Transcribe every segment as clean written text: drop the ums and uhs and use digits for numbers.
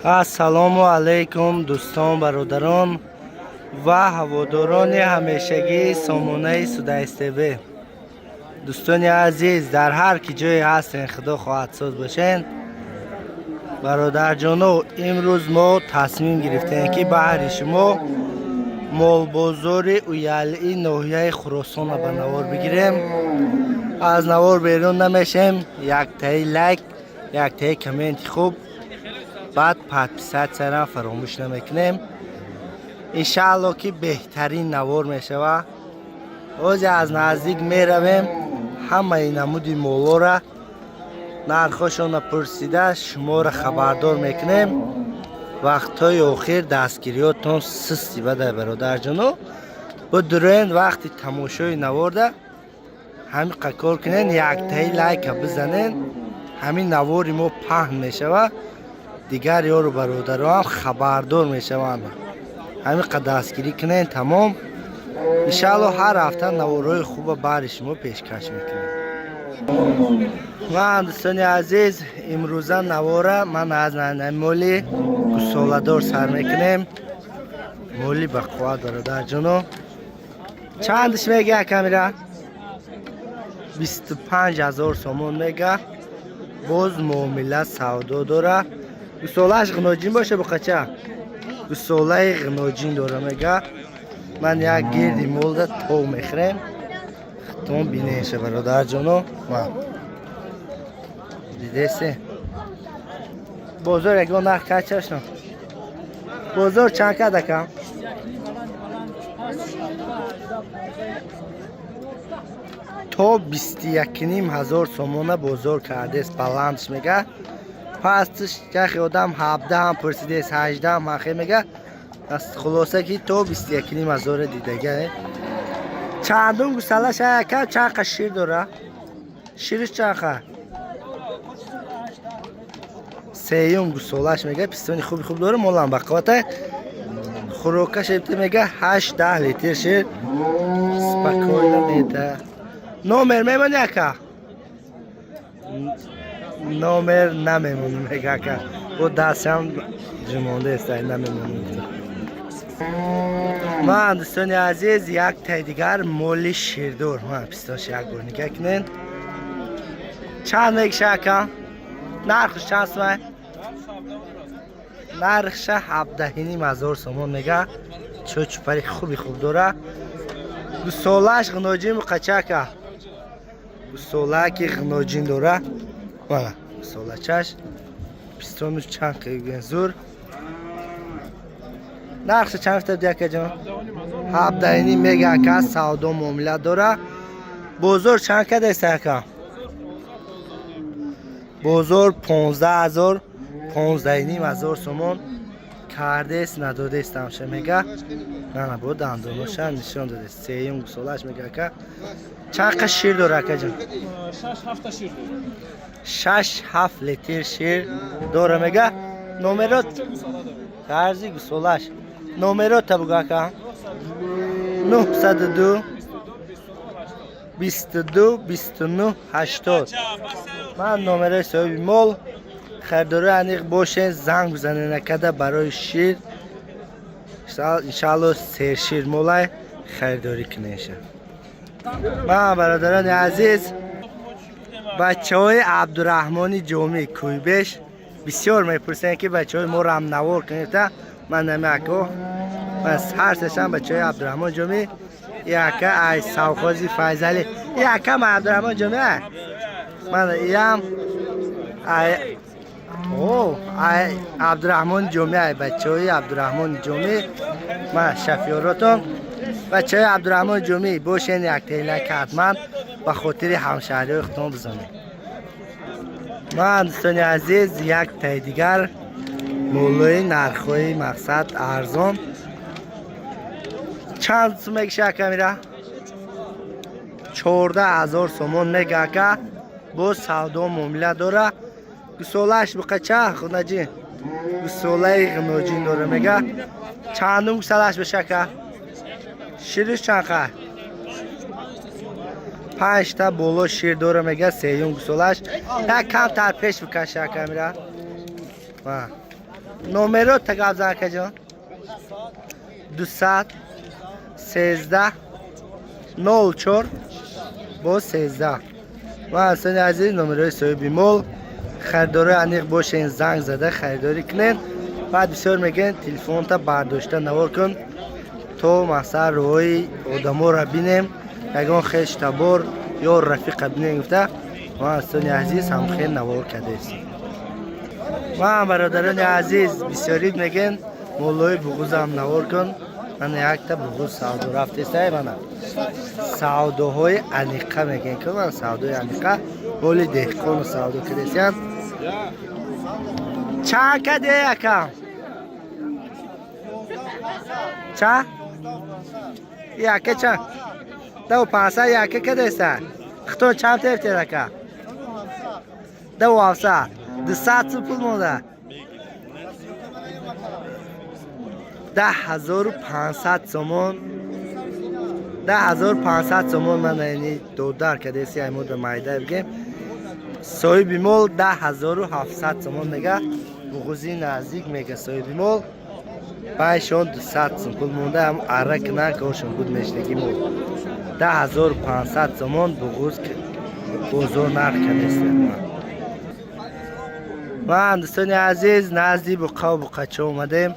السلام علیکم دوستان برادران و هواداران همیشگی سامانه سودایس تیوی. دوستان عزیز در هر کی جای هستین خدا خواهد ساز باشین. برادر جانو امروز ما تصمیم گرفتیم که بهر شما مال بازار اویلی ناحیه خراسان به نوار بگیریم. از نوار بیرون نمیشیم. یک تای لایک، یک تای کامنت خوب، بعد پادپیسات سرم فراموش نمیکنیم. انشالله که بهترین نوار میشوه. اوج از نزدیک میرویم، همه این نمودی مولا را نرخشون پرسیده شما را خبردار میکنیم. وقتهای آخر دستگیریاتون سستی بده برادر جانو. بدرین وقتی تماشای نوارده همین قکار کنین، یک تای لایک بزنین، همین نواری ما پهن میشوه، دیگر یارو برادرها هم خبردار میشوند. همین قدر دستگیری کنین تمام. انشالله هر هفته نوارهای خوب برای شما پیشکش میکنیم. من دوستان عزیز امروزه نواره من از مولی گوساله‌دار سر میکنیم. مولی به قوت برادر جانو. چندش میگه کامیرا؟ 25,000 سومون میگه. باز معامله سودا داره. گوساله‌اش غناجین باشه بخچه. گوساله غناجین داره میگه. من یک گردی مولده تو میخرم. خطون بینیشه برادر جانو. دیدیسته بازار یکون نخ کچشنو. بازار چند که دکم؟ تا 21,500 سومونه بازار کرده است. بلندش میگه. پستش که آدم 17 هم پرسیده است، 18 هم مخی میگه. از خلاصه که تا 21,500 دیدگه. چندون گوساله شاید که چند شیر داره؟ شیرش چند؟ سیوم گوساله‌اش میگه پیستانی خوب داره. مولان بقوته خوراکش میگه 8-10 لیتر شیر سپکویل میده. نومر میمونه که نومر نمیمونه میگه که او دست هم جمانده است نمیمونه. من دوستان عزیز یک تای دیگر مولی شیردار من پیستاش یک بار نگه کنین. چند میگه شکم؟ نرخش چند سمه؟ نرخش 17,500 سومون میگه. چوچپری خوب داره. گوساله‌اش غناجین قچکه. گوساله که غناجین داره. والا گوساله چش. پیستانش چند که زور. نرخش چند فتر دیگه جان؟ 17,500 میگه که سودا معامله داره. بازار چند که دیسته که؟ بازار 15,000 15,500 سومون کرده است نداده است همشه میگه. نه بود دندوناش نشان داده است. سیوم گوساله‌اش میگه که چند شیر داره که جان؟ 6-7 لیتر شیر داره میگه. نمرات فرضی گوساله‌اش نمرات بگو که 902 22 29 80. من نمره صاحب مال خریداری انیق باشه زنگ بزنین نکده برای شیر. انشالله 3 شیر مولای خریداری کنیشه. من برادران عزیز بچه های عبدالرحمن جامی کویبش بسیار میپرسن که بچه های ما رو هم نوار کنید. من نمیکو من هر سشن بچه های عبدالرحمن جامی یکه ای سوخازی فیضلی یکه من عبدالرحمن جامی من ایم ای عبدالرحمن جامی ای بچه های عبدالرحمن جامی من شفیاراتم بچه های عبدالرحمن جامی باشین یک تیلک حتما به خاطر همشهری اختام بزنید. من دوستان عزیز یک تای دیگر مولای نرخوی مقصد ارزان چند سومه شکر میره؟ 14,000 سومون میگه که با سودا معامله داره. گوساله‌اش بقچه خونجی گوساله غناجین داره میگه. چندم گوساله‌اش بشه که شیرش چند که 5 تا بالا شیر داره میگه. سیوم گوساله‌اش یک کم تر پیش بکن شکر میره. و نومرو تگاب زاکه جان 200 13 04 با 13 و اصلا عزیز نمره صاحبی مول خریداری انیق باشین زنگ زده خریداری کنین بعد بسیار میگن تلفن تا برداشته نوار کن تو مثلا روی آدمو را بینیم یکان خیش تبار یا رفیق بینیم گفته و اصلا عزیز هم خیلی نوار کرده است و برادران عزیز بسیاری میگن مولای بغوز هم نوار کن من یک تا بغوز سعودو رفته است من سعودوهای انیقه میگن که من سعودوی انیقه بولی دهقان و سعودو کردیم چه کده یکم چه؟ یکه چه؟ دو پانسه یکه کده است اختون چم تفته دکه دو وافسه 200 پول مونده 10,500 سومون 10,500 سومون من اینی دودار کده سی ایمود مایده بگیم صاحبی مول 10,700 سومون میگه بغوزی نزدیک میگه صاحبی مول بایشون 200 سومون پول مونده هم عرق نکوشون بود میشنگی مول 10,500 سومون بغوز بزرگ نرخ کده سی من دوستان عزیز نزدی بقا و بقاچه اومدیم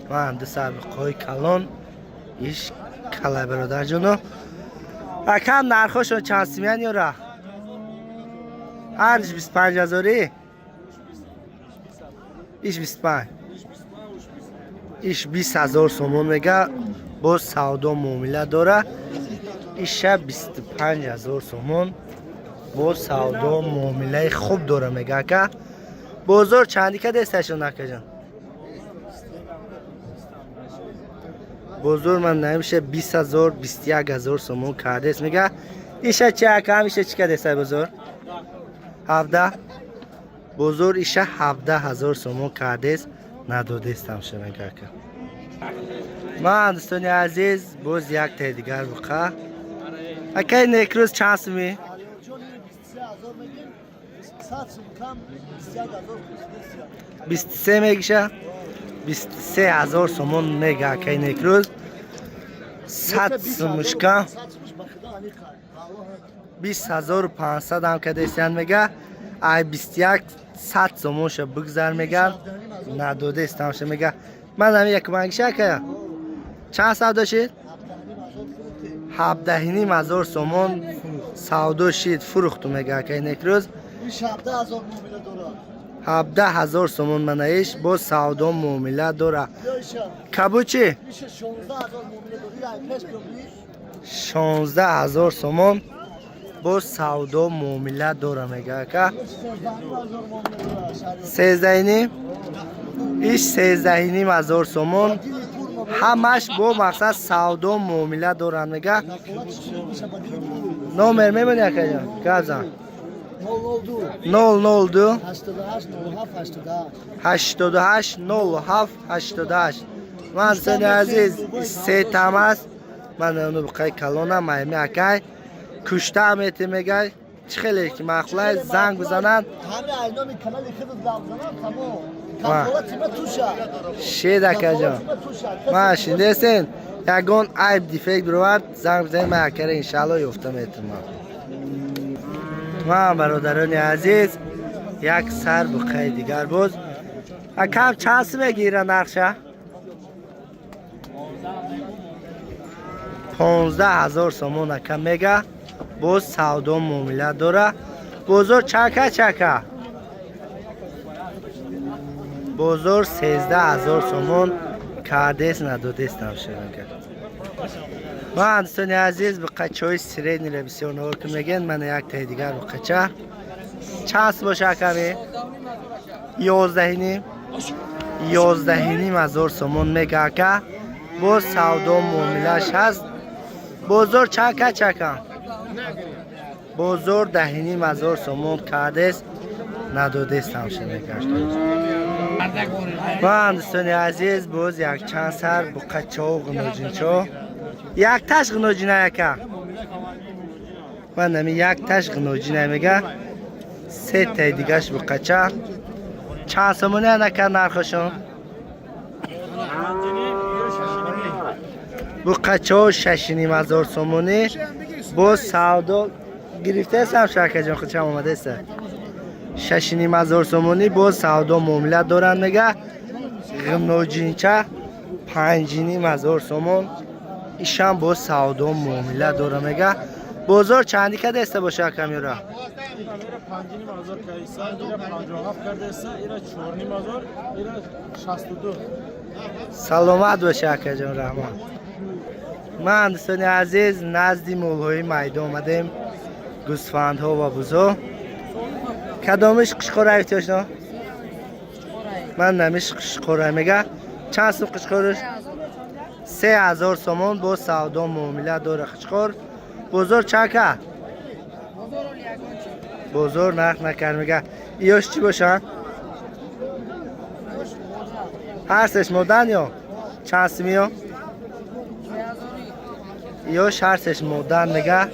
من دوستان بقای کلان ایش کلای برادر جونو اکم نرخوشون چند سیمیان یورا هرچ 25,000 ایش 25 ایش 20,000 سومون میگه با سعودو معامله داره ایش 25,000 سومون با سعودو معامله خوب داره میگه که بزرگ چندی که دستشون نکجان بزرگ من نمیشه 20,000 21,000 سومون کرده میگه ایشه چه کم ایشه چی که دسته بزرگ 17 بزرگ ایشه 17,000 سومون کرده نداده استم شده میگه که من دوستانی عزیز باز یک تا دیگر بخواه اکی نکروز چند سومی 23 میگیشه 23,000 سومون میگه اکی نکروز 100 سومشکا 20,500 هم که دیستیان میگه ای 21 100 سومونش بگذار میگن نداده استمش میگه من هم یک منگشه که چند سودا شید 17,500 سومون سودا شید فروختو میگه که نکروز 17,000 سومون منایش با سودا معامله داره کبو چی؟ 16,000 سومون با سودا معامله داره میگه که 13,500 ایش 13,500 سومون همش با مقصد سودا معامله داره میگه نمر میمونه که جان 002 88 07 88 من سن عزیز سه تام است من اونو بقای کلونم مایمی اکای کشته هم ایتی میگه چه خیلی که مخلای زنگ بزنن همه اینا می کانال خود زنگ تمام تمام تیمه توشه شیده که جان من شنده سین یکون عیب دیفکت بروارد زنگ بزنید من اکره انشالله یفتم اعتماد من برادران عزیز یک سر بقای دیگر باز اکم چند سو بگیره نقشه 15,000 سومون اکم میگه باز سودا معامله داره بزرگ چکه بزرگ 13,000 سومون کرده است نداده است نمشه میگه من دوستان عزیز به قچه سیره نیره بسیار نور که میگن من یک تای دیگر به قچه چند باشه کمی 11,500 سومون میگه که با سودا معاملهش هست بزرگ چکه بزرگ 10,500 سومون کرده است نداده است نمشه میگه من دوستان عزیز باز یک چند سر با قچه و غنوجینچو یک تاش غنوجینه یکه من نمی یک تاش غنوجینه میگه سه تای دیگهش با قچه چند سومونه نکن نرخشون بو قچه ها 6,500 سومونی با سودا گرفته هستم شرکه جان خود چم آمده است 6,500 سومونی با سودا معاملت دارن نگه غمنوجینچه 5,500 سومون ایشان با سودا معاملت دارن نگه بازار چندی که دسته باشه کمی را 5,500 کیسا ایرا 57 کرده است ایرا 4,500 ایرا 62 سلامت باشه که جان رحمان من دوستان عزیز نزدی مولهای میدان آمدیم گوسفندها و بزو کدامش قشقور ایتیاش نه من نمیش قشقور میگه چند سو قشقورش 3,000 سومون با سودا معاملت داره قشقور بزرگ چکه بزرگ نرخ نکرد میگه ایاش چی باشن هرسش مدن یا چند سمی ها ایاش هرسش مدن میگه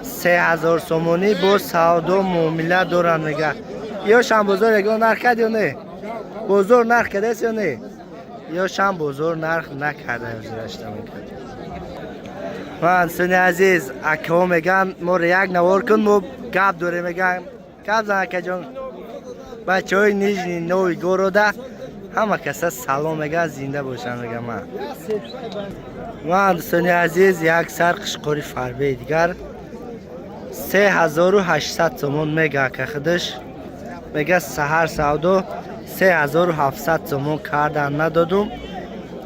3,000 سومونی با سودا معاملت دارن میگه ایاش هم بزرگ اگه نرخ کرد یا نه بزرگ نرخ کرده است یا نه ایاش هم بزرگ نرخ نکرده ازرشته میکرد من سنی عزیز اکه ها میگن ما رو یک نوار کن ما گب دوره میگن گب زن اکه جان بچه های نیجنی نوی گورو ده همه کسا سلام میگه زنده باشن میگه من سنی عزیز یک سر قشقوری فربه دیگر 3,800 سومون میگه که خودش میگه سهر سودا 3,700 سومون کردن ندادم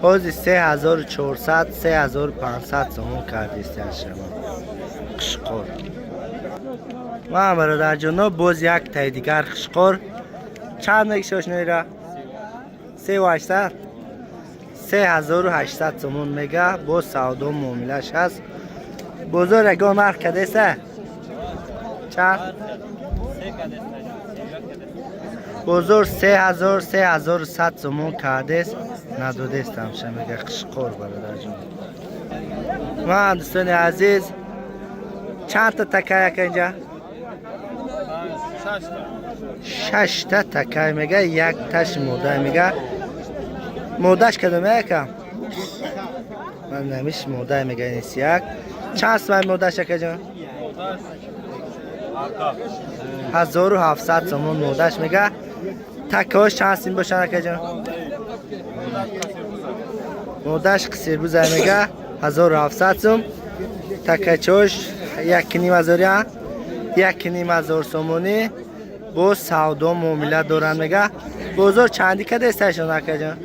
حوزی 3,400 3,500 سومون کردیستی از شما قشقور من برادر جانا باز یک تای دیگر قشقور چند میگه شاشنوی را 3,800 3,800 سومون میگه با سودا معاملش هست بزرگ اگه نرخ کده سه چند بزرگ 3,000 3,100 سومون کرده است نداده است همشه میگه قشقور برادر جان من دوستان عزیز چند تا تکه یک اینجا 6 تا تکه میگه یک تاش موده میگه مودهش کدومه یکم من نمیش موده میگه نیست یک چند سومه مودهش که جان 1,700 سومون مودهش میگه تکه هاش چند سیم باشن که جان مودهش قصیر بوزه میگه 1,700 سوم تکه چوش 1,500 1,500 سومونی با سودا معاملت دارن میگه بزرگ چندی که دستشون که جان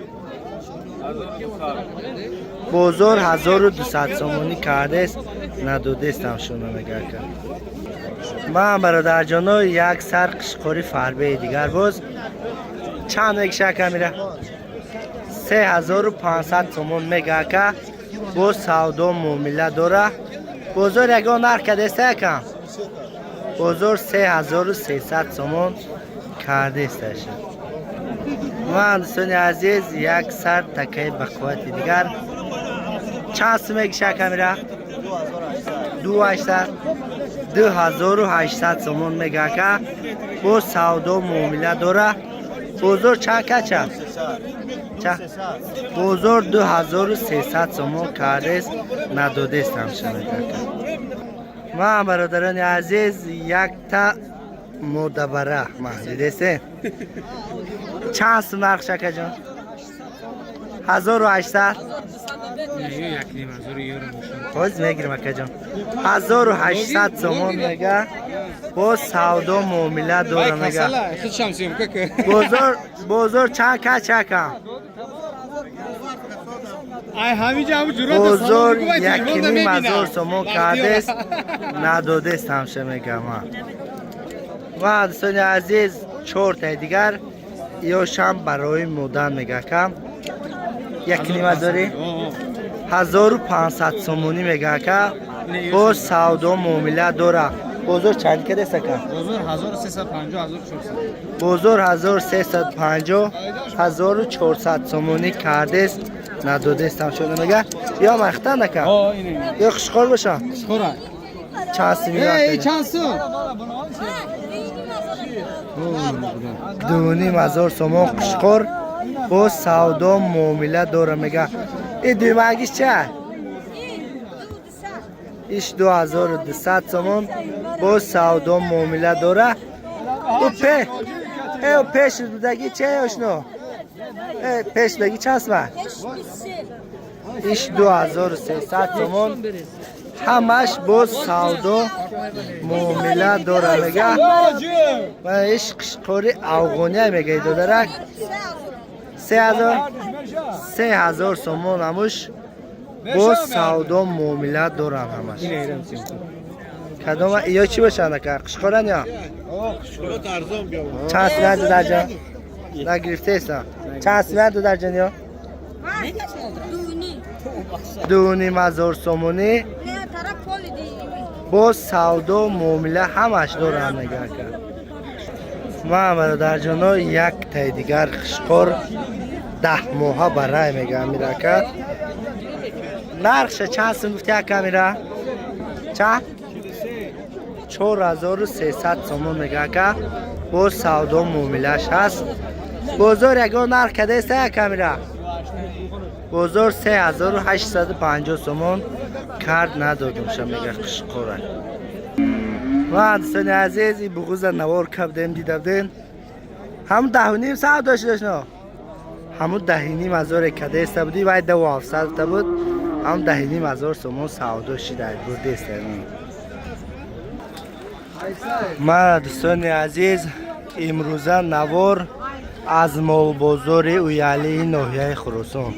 بزرگ 1,200 سومونی کرده است نداده است همشون میگه که من برادر جانو یک سر قشقوری فربه دیگر باز چند یک شکر میره 3,500 سومون میگه که با سودا معاملت داره بزرگ اگه نرخ کرده است کم بزرگ 3,300 سومون کرده است من دوستان عزیز یک سر تکه بقوت دیگر چند سومه یک شکر میره 2,800 سومون میگه که با سودا معاملت داره بزرگ چند کچه بزرگ 2,300 سومون کرده است نداده است همشه میگه که من برادران عزیز یک تا مدبره محدود است چند سوم نرخ شکر جان 1,800 باز میگیرم اکا جان 1,800 سومون میگه با سودا معاملت داره میگه بزرگ چند کچه کم بزرگ 1,500 سومون کرده است نداده است همشه میگه من دوستان عزیز 4 تا دیگر یاشم برای مودن میگه کم 1,500 1,500 سومونی میگه که با سودا معاملت داره بزرگ چند که دسته کن بزرگ 1,350 1,400 سومونی کرده است نداده است هم شده میگه یا مختن نکن یا خشخور باشم چند سومی چند سو $2,500 سومون قشقر با سودا معامله داره میگه. این دویمگیش چه؟ ایش 2200 سومون با سودا معامله داره. او پیش بودگی چه اشنو؟ پیش بودگی چه اسمه؟ ایش 2300 سومون همش با سودا معامله داره میگه. و ایش قشقوری افغانی میگه داره. 3000 سومون همش با سودا معامله دارن همش. کدوم یا چی باشن که قشقورن یا؟ چند سمت دو درجه؟ نگرفته ایسا چند سمت دو درجه یا؟ 2,500 سومونی با سودا معامله همش دارن نگه کرد. ما برادر جانو یک تای دیگر قشقور 10 ماهه برای میگه میره که نرخش چند سم گفتی که میره؟ چند؟ 4300 سومون میگه که با سودا معاملهش هست. بزرگ اگه نرخ کده است که میره؟ بزرگ 3850 سومون کرد ندادم شم میگه قشقوره. و دوستان عزیز این بغوز نوار کردیم دیدن هم 10.5 ساعت داشت نه همون 10,500 کده است بودی و 2700 تا بود هم 10,500 سومون سودا شده بود است. ما دوستان عزیز امروزه نوار از مول بازار اویالی ناحیه خراسان.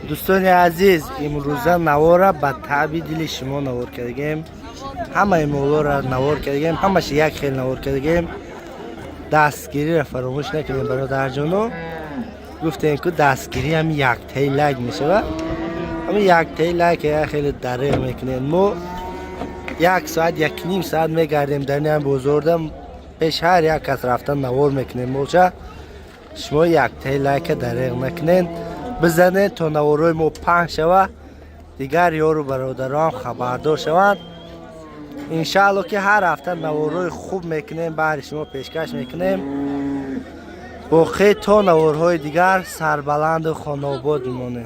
دوستان عزیز امروزه نوار را به طبع دل شما نوار کردیم. همه مولا را نوار کردیم، همش یک خیل نوار کردیم. دستگیری را فراموش نکنیم برادر جانو. گفتیم که دستگیری هم یک تای لگ میشه و همین یک تای لگ که خیلی دریغ میکنیم. ما 1 ساعت 1.5 ساعت میگردیم در نیم بزردم پیش هر یک کس رفتن نوار میکنیم. موچه شما یک تای لگ که دریغ نکنین بزنین تا نوارای ما پنج شوه دیگر یارو برادران خبردار شوند. انشالله که هر هفته نوارای خوب میکنیم برای شما پیشکش میکنیم. با خیلی تا نوارهای دیگر سربلند و خانه آباد میمونه.